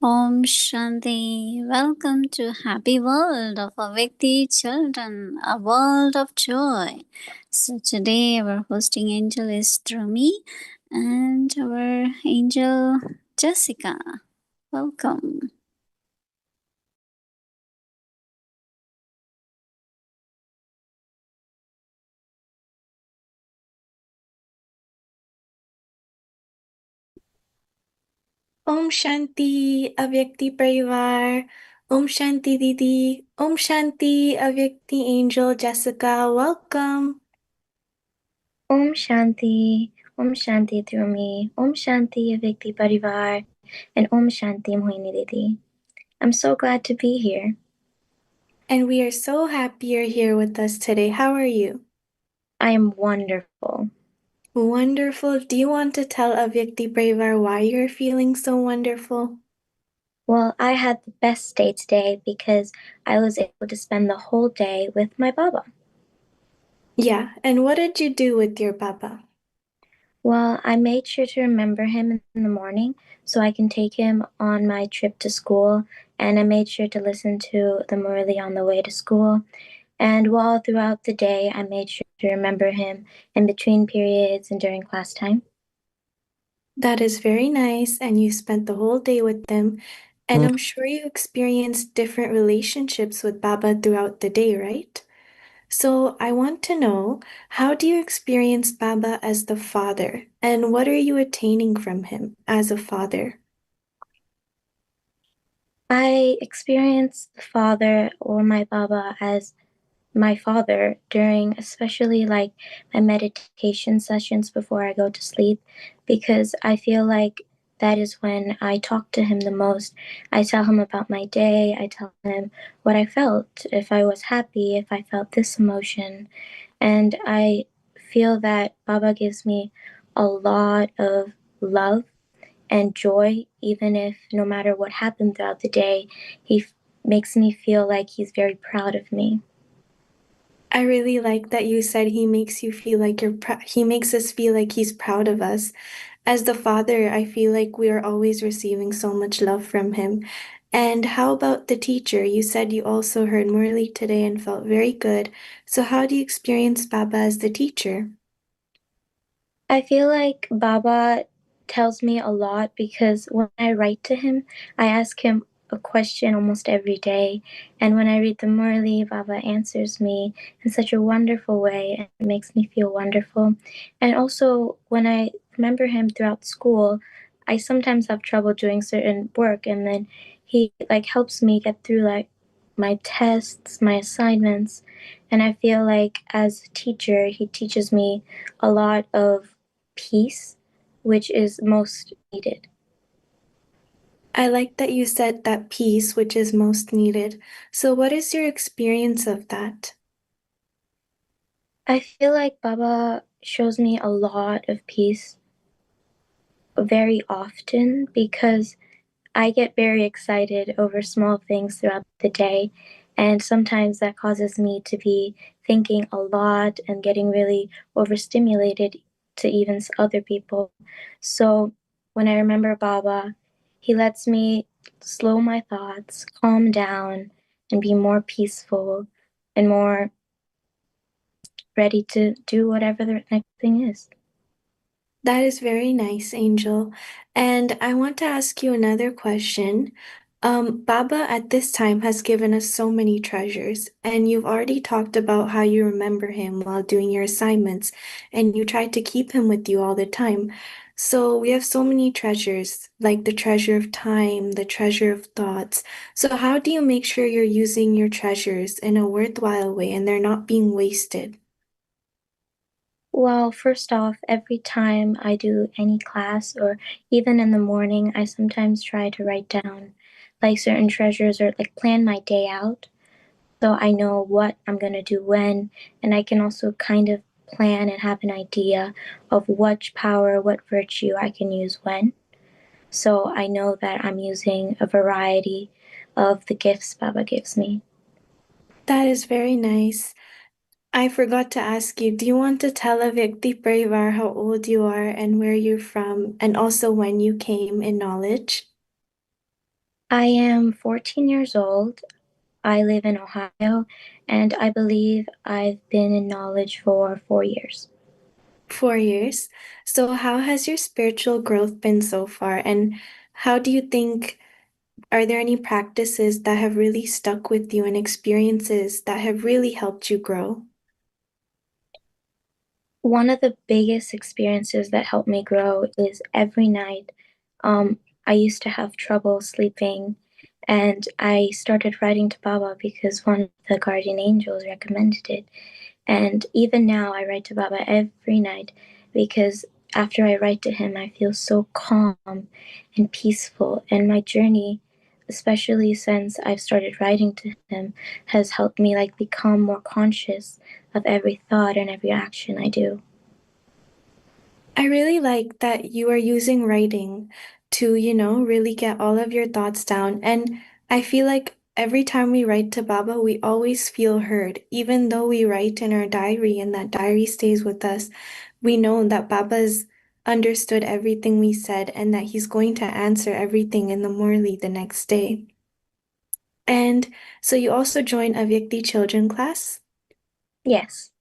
Om Shanti. Welcome to Happy World of Avyakti Children, a world of joy. So today our hosting angel is Drumi and our angel Jessica. Welcome. Om Shanti, Avyakti Parivar. Om Shanti Didi. Om Shanti, Avyakti Angel Jessica. Welcome. Om Shanti Drumi, Om Shanti Avyakti Parivar, and Om Shanti Mohini Didi. I'm so glad to be here. And we are so happy you're here with us today. How are you? I am wonderful. Wonderful. Do you want to tell Avyakti Parivar why you're feeling so wonderful? Well, I had the best day today because I was able to spend the whole day with my Baba. Yeah, and what did you do with your Baba? Well, I made sure to remember him in the morning so I can take him on my trip to school, and I made sure to listen to the Murli on the way to school. And while throughout the day, I made sure to remember him in between periods and during class time. That is very nice, and you spent the whole day with them. And I'm sure you experienced different relationships with Baba throughout the day, right? So I want to know, how do you experience Baba as the father, and what are you attaining from him as a father? I experienced the father or my Baba as my father during especially like my meditation sessions before I go to sleep, because I feel like that is when I talk to him the most. I tell him about my day, I tell him what I felt, if I was happy, if I felt this emotion. And I feel that Baba gives me a lot of love and joy, even if no matter what happened throughout the day, he makes me feel like he's very proud of me. I really like that you said he makes you feel like he makes us feel like he's proud of us. As the father, I feel like we are always receiving so much love from him. And how about the teacher? You said you also heard Murli today and felt very good. So how do you experience Baba as the teacher? I feel like Baba tells me a lot because when I write to him, I ask him a question almost every day. And when I read the Murli, Baba answers me in such a wonderful way, and it makes me feel wonderful. And also, when I remember him throughout school, I sometimes have trouble doing certain work, and then he like helps me get through like my tests, my assignments. And I feel like as a teacher, he teaches me a lot of peace, which is most needed. I like that you said that peace, which is most needed. So, what is your experience of that? I feel like Baba shows me a lot of peace very often because I get very excited over small things throughout the day. And sometimes that causes me to be thinking a lot and getting really overstimulated to even other people. So when I remember Baba, he lets me slow my thoughts, calm down, and be more peaceful and more ready to do whatever the next thing is. That is very nice, Angel. And I want to ask you another question. Baba at this time has given us so many treasures, and you've already talked about how you remember him while doing your assignments, and you try to keep him with you all the time. So we have so many treasures, like the treasure of time, the treasure of thoughts. So how do you make sure you're using your treasures in a worthwhile way and they're not being wasted? Well, first off, every time I do any class or even in the morning, I sometimes try to write down like certain treasures or like plan my day out. so I know what I'm going to do when, and I can also kind of plan and have an idea of what power, what virtue I can use when. So I know that I'm using a variety of the gifts Baba gives me. That is very nice. I forgot to ask you, do you want to tell Avyakti Parivar how old you are and where you're from, and also when you came in knowledge? I am 14 years old. I live in Ohio, and I believe I've been in knowledge for 4 years. 4 years. So, how has your spiritual growth been so far? And how do you think, are there any practices that have really stuck with you and experiences that have really helped you grow? One of the biggest experiences that helped me grow is every night. I used to have trouble sleeping, and I started writing to Baba because one of the guardian angels recommended it. And even now, I write to Baba every night because after I write to him, I feel so calm and peaceful. And my journey, especially since I've started writing to him, has helped me like become more conscious of every thought and every action I do. I really like that you are using writing to, really get all of your thoughts down. And I feel like every time we write to Baba, we always feel heard. Even though we write in our diary and that diary stays with us, we know that Baba's understood everything we said and that he's going to answer everything in the Murli the next day. And so you also join Avyakti children class? Yes.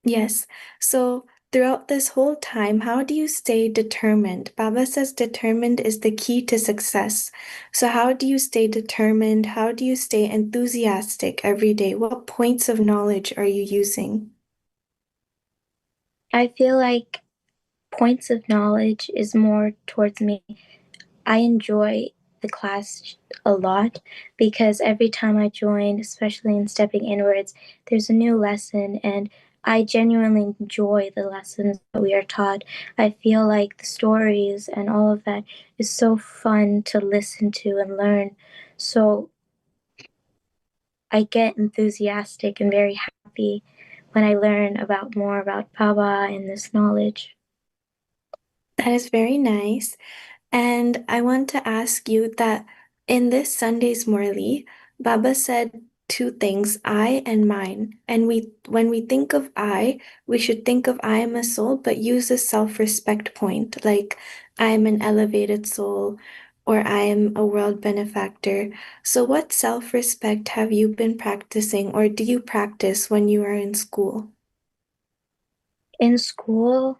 Yes. So throughout this whole time, how do you stay determined? Baba says determined is the key to success. So how do you stay determined? How do you stay enthusiastic every day? What points of knowledge are you using? I feel like points of knowledge is more towards me. I enjoy the class a lot because every time I join, especially in stepping inwards, there's a new lesson, and I genuinely enjoy the lessons that we are taught. I feel like the stories and all of that is so fun to listen to and learn. So I get enthusiastic and very happy when I learn about more about Baba and this knowledge. That is very nice. And I want to ask you that in this Sunday's Murli, Baba said two things, I and mine. And when we think of I, we should think of I am a soul, but use a self-respect point, like I am an elevated soul or I am a world benefactor. So what self-respect have you been practicing or do you practice when you are in school? In school,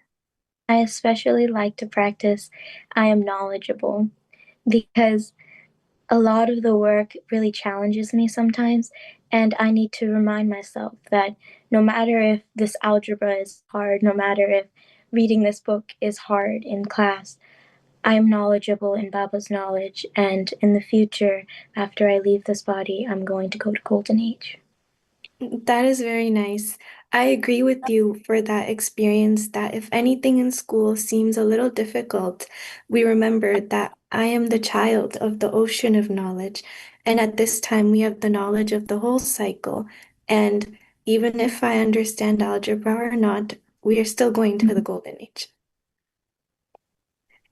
I especially like to practice I am knowledgeable because a lot of the work really challenges me sometimes, and I need to remind myself that no matter if this algebra is hard, no matter if reading this book is hard in class, I am knowledgeable in Baba's knowledge, and in the future, after I leave this body, I'm going to go to Golden Age. That is very nice. I agree with you for that experience that if anything in school seems a little difficult, we remember that I am the child of the ocean of knowledge. And at this time, we have the knowledge of the whole cycle. And even if I understand algebra or not, we are still going to the golden age.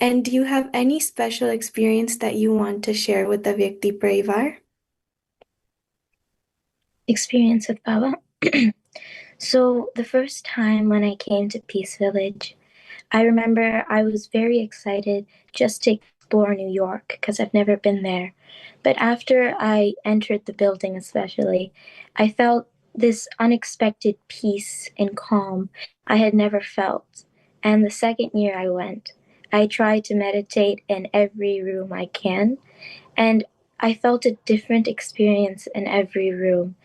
And do you have any special experience that you want to share with the Vyakti Parivar? Experience with Baba. So, the first time when I came to Peace Village, I remember I was very excited just to explore New York because I've never been there. But after I entered the building, especially, I felt this unexpected peace and calm I had never felt. And the second year I went, I tried to meditate in every room I can, and I felt a different experience in every room.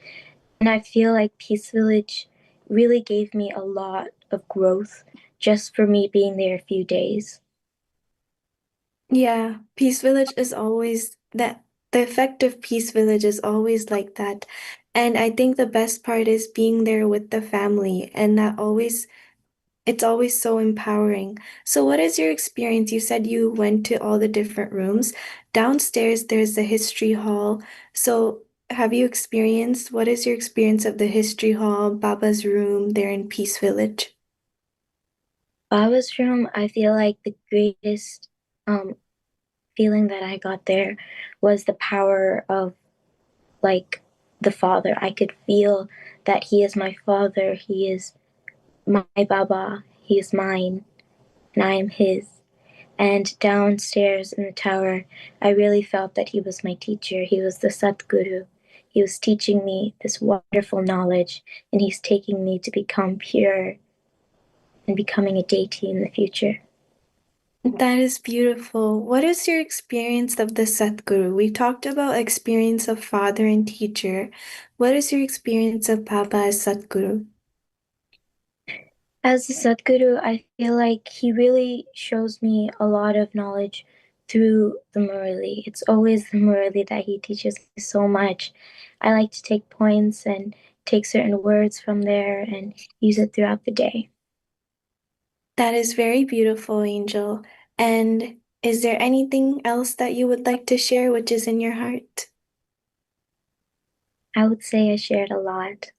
And I feel like Peace Village really gave me a lot of growth just for me being there a few days. Yeah, Peace Village is always that the effect of Peace Village is always like that. And I think the best part is being there with the family and that always it's always so empowering. So what is your experience? You said you went to all the different rooms. Downstairs there's the history hall. So have you experienced? What is your experience of the history hall, Baba's room there in Peace Village? Baba's room, I feel like the greatest feeling that I got there was the power of like the father. I could feel that he is my father, he is my Baba, he is mine, and I am his. And downstairs in the tower, I really felt that he was my teacher. He was the Satguru. He was teaching me this wonderful knowledge, and he's taking me to become pure and becoming a deity in the future. That is beautiful. What is your experience of the Satguru? We talked about experience of father and teacher. What is your experience of Baba as Satguru? As a Sadguru, I feel like he really shows me a lot of knowledge through the Murali. It's always the Murali that he teaches me so much. I like to take points and take certain words from there and use it throughout the day. That is very beautiful, Angel. And is there anything else that you would like to share which is in your heart? I would say I shared a lot.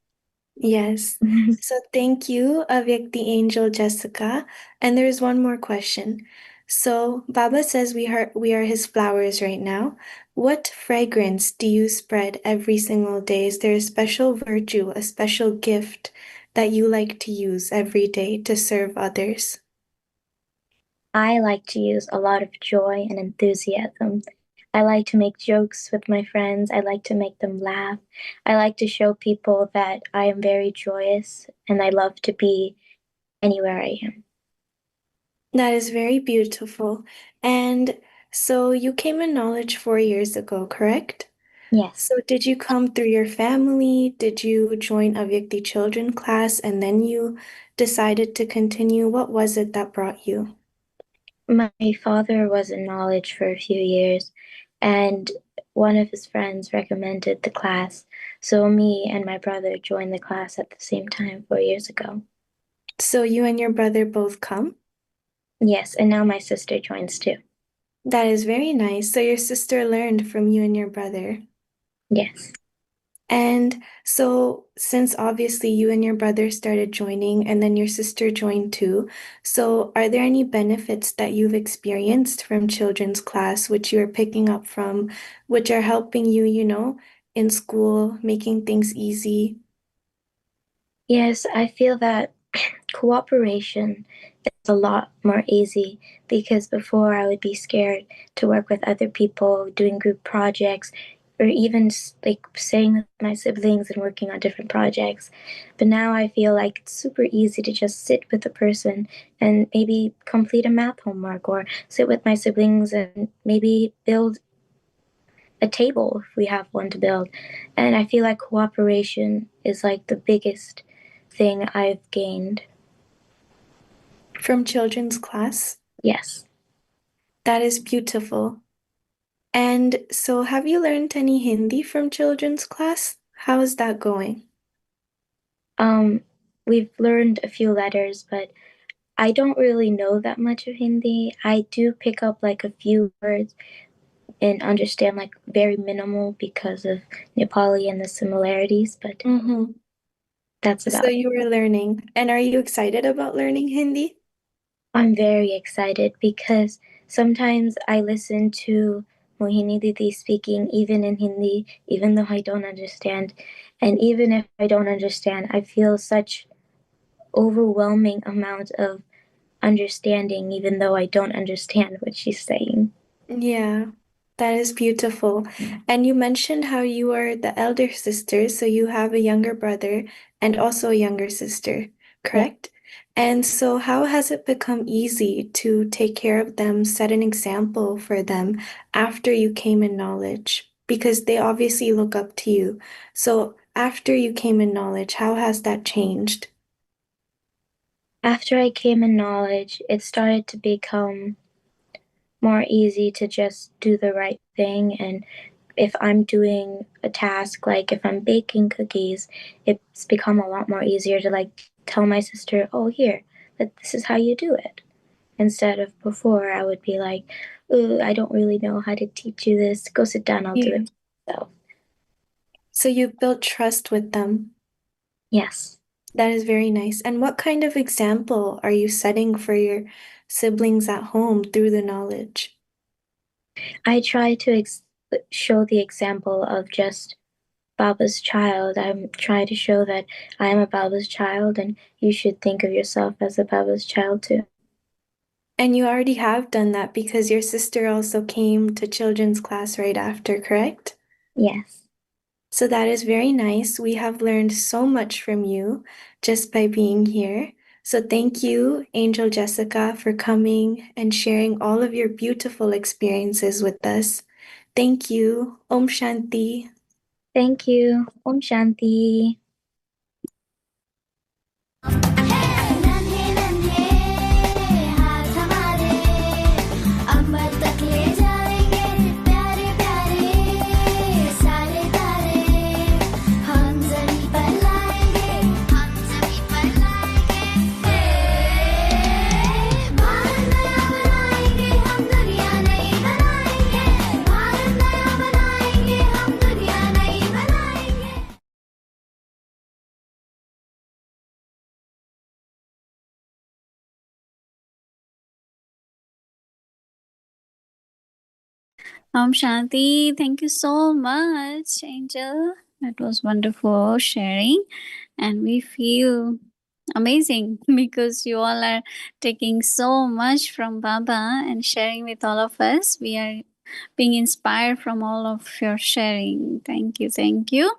Yes. So thank you, Avyakti Angel Jessica. And there's one more question. So Baba says we are his flowers right now. What fragrance do you spread every single day? Is there a special virtue, a special gift that you like to use every day to serve others? I like to use a lot of joy and enthusiasm. I like to make jokes with my friends. I like to make them laugh. I like to show people that I am very joyous and I love to be anywhere I am. That is very beautiful. And so you came in knowledge 4 years ago, correct? Yes. So did you come through your family? Did you join Avyakti Children class and then you decided to continue? What was it that brought you? My father was in knowledge for a few years, and one of his friends recommended the class. So me and my brother joined the class at the same time 4 years ago. So you and your brother both come? Yes, and now my sister joins too. That is very nice. So your sister learned from you and your brother. Yes. And so, since obviously you and your brother started joining and then your sister joined too, so are there any benefits that you've experienced from children's class which you are picking up from, which are helping you, in school, making things easy? Yes, I feel that cooperation is a lot more easy because before I would be scared to work with other people, doing group projects, or even like staying with my siblings and working on different projects. But now I feel like it's super easy to just sit with a person and maybe complete a math homework or sit with my siblings and maybe build a table if we have one to build. And I feel like cooperation is like the biggest thing I've gained. From children's class? Yes. That is beautiful. And so, have you learned any Hindi from children's class? How is that going? Um, we've learned a few letters, but I don't really know that much of Hindi. I do pick up like a few words and understand like very minimal because of Nepali and the similarities, but Mm-hmm. that's So about it. you were learning. And are you excited about learning Hindi? I'm very excited because sometimes I listen to Mohini Didi speaking even in Hindi, even though I don't understand. And even if I don't understand, I feel such overwhelming amount of understanding, even though I don't understand what she's saying. Yeah, that is beautiful. And you mentioned how you are the elder sister, so you have a younger brother and also a younger sister, Yeah. correct? And so, how has it become easy to take care of them, set an example for them after you came in knowledge? Because they obviously look up to you. So, after you came in knowledge, how has that changed? After I came in knowledge, it started to become more easy to just do the right thing. And if I'm doing a task, like if I'm baking cookies, it's become a lot more easier to like tell my sister, oh, here, that this is how you do it. Instead of before, I would be like, ooh, I don't really know how to teach you this. Go sit down, I'll do Yeah. it myself. So you've built trust with them. Yes. That is very nice. And what kind of example are you setting for your siblings at home through the knowledge? I try to show the example of just Baba's child. I'm trying to show that I am a Baba's child and you should think of yourself as a Baba's child too. And you already have done that because your sister also came to children's class right after, correct? Yes. So that is very nice. We have learned so much from you just by being here. So thank you, Angel Jessica, for coming and sharing all of your beautiful experiences with us. Thank you. Om Shanti. Thank you. Om Shanti. नन्हे नन्हे हाथ हमारे अंबर तक ले जाएंगे प्यारे प्यारे सारे तारे हम जमीन पर लाएंगे भारत नया बनाएंगे हम दुनिया नई बनाएंगे भारत नया बनाएंगे हम दुनिया नई बनाएंगे Om Shanti, thank you so much, Angel. That was wonderful sharing, and we feel amazing because you all are taking so much from Baba and sharing with all of us. We are being inspired from all of your sharing. Thank you, thank you.